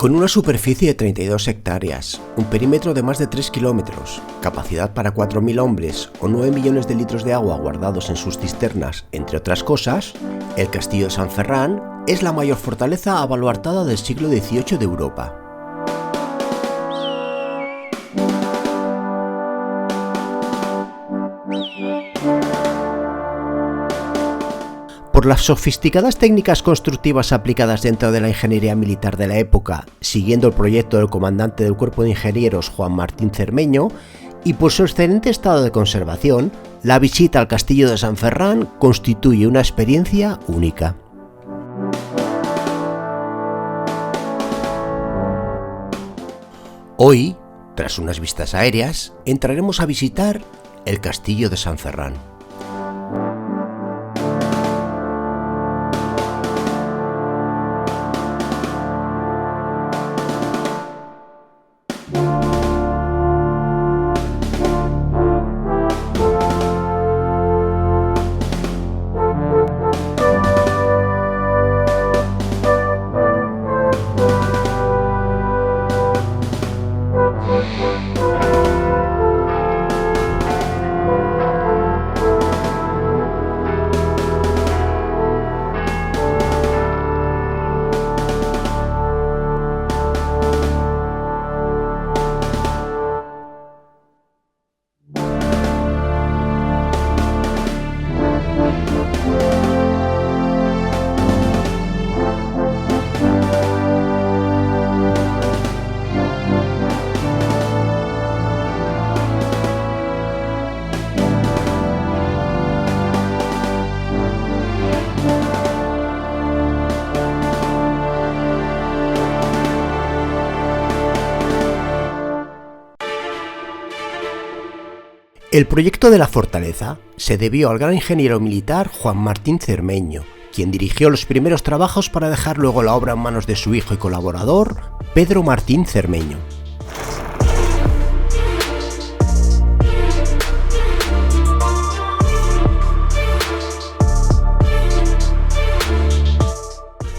Con una superficie de 32 hectáreas, un perímetro de más de 3 kilómetros, capacidad para 4.000 hombres o 9 millones de litros de agua guardados en sus cisternas, entre otras cosas, el Castillo de San Ferran es la mayor fortaleza abaluartada del siglo XVIII de Europa. Por las sofisticadas técnicas constructivas aplicadas dentro de la ingeniería militar de la época, siguiendo el proyecto del comandante del Cuerpo de Ingenieros Juan Martín Cermeño, y por su excelente estado de conservación, la visita al Castillo de San Ferran constituye una experiencia única. Hoy, tras unas vistas aéreas, entraremos a visitar el Castillo de San Ferran. El proyecto de la fortaleza se debió al gran ingeniero militar Juan Martín Cermeño, quien dirigió los primeros trabajos para dejar luego la obra en manos de su hijo y colaborador, Pedro Martín Cermeño.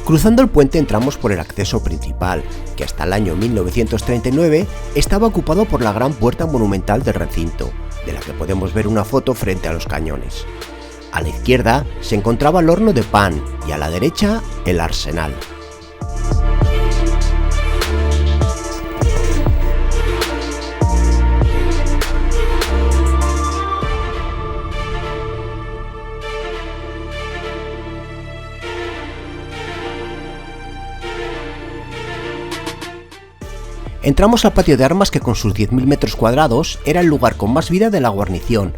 Cruzando el puente entramos por el acceso principal, que hasta el año 1939 estaba ocupado por la gran puerta monumental del recinto, de la que podemos ver una foto frente a los cañones. A la izquierda se encontraba el horno de pan y a la derecha el arsenal. Entramos al patio de armas que con sus 10.000 metros cuadrados era el lugar con más vida de la guarnición.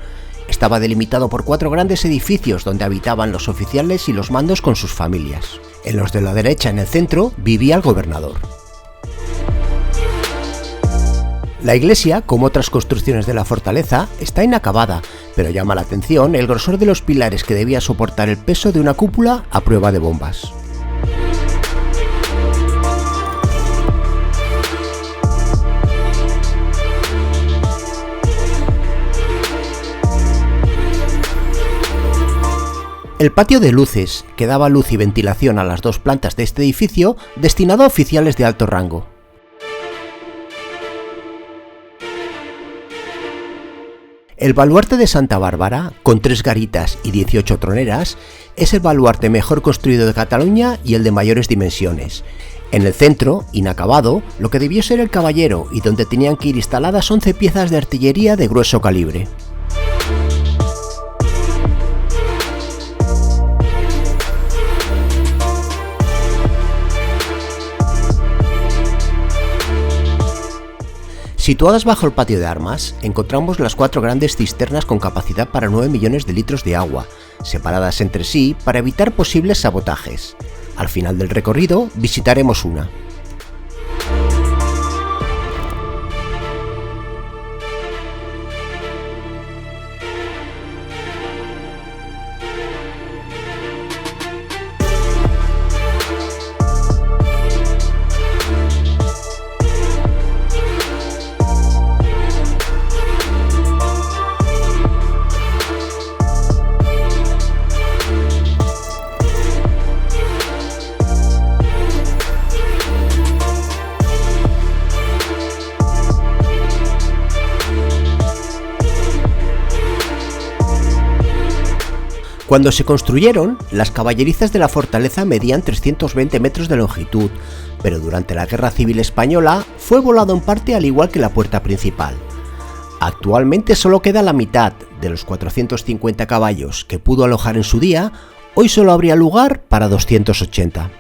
Estaba delimitado por 4 grandes edificios donde habitaban los oficiales y los mandos con sus familias. En los de la derecha, en el centro, vivía el gobernador. La iglesia, como otras construcciones de la fortaleza, está inacabada, pero llama la atención el grosor de los pilares que debía soportar el peso de una cúpula a prueba de bombas. El patio de luces, que daba luz y ventilación a las 2 plantas de este edificio, destinado a oficiales de alto rango. El baluarte de Santa Bárbara, con 3 garitas y 18 troneras, es el baluarte mejor construido de Cataluña y el de mayores dimensiones. En el centro, inacabado, lo que debió ser el caballero y donde tenían que ir instaladas 11 piezas de artillería de grueso calibre. Situadas bajo el patio de armas, encontramos las 4 grandes cisternas con capacidad para 9 millones de litros de agua, separadas entre sí para evitar posibles sabotajes. Al final del recorrido visitaremos una. Cuando se construyeron, las caballerizas de la fortaleza medían 320 metros de longitud, pero durante la Guerra Civil Española fue volado en parte al igual que la puerta principal. Actualmente solo queda la mitad de los 450 caballos que pudo alojar en su día, hoy solo habría lugar para 280.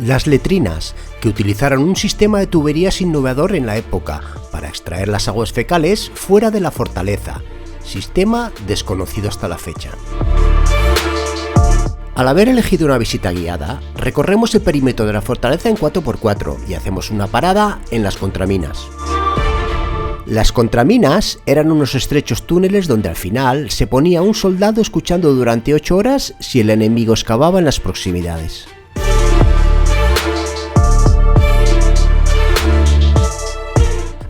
Las letrinas, que utilizaron un sistema de tuberías innovador en la época para extraer las aguas fecales fuera de la fortaleza, sistema desconocido hasta la fecha. Al haber elegido una visita guiada, recorremos el perímetro de la fortaleza en 4x4 y hacemos una parada en las contraminas. Las contraminas eran unos estrechos túneles donde al final se ponía un soldado escuchando durante 8 horas si el enemigo excavaba en las proximidades.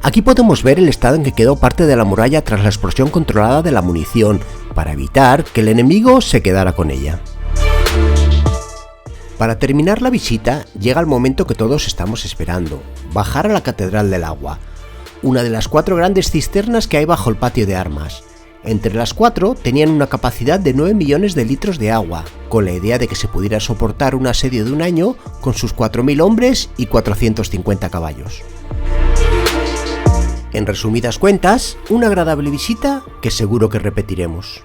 Aquí podemos ver el estado en que quedó parte de la muralla tras la explosión controlada de la munición, para evitar que el enemigo se quedara con ella. Para terminar la visita, llega el momento que todos estamos esperando: bajar a la Catedral del Agua, una de las 4 grandes cisternas que hay bajo el patio de armas. Entre las 4 tenían una capacidad de 9 millones de litros de agua, con la idea de que se pudiera soportar un asedio de un año con sus 4.000 hombres y 450 caballos. En resumidas cuentas, una agradable visita que seguro que repetiremos.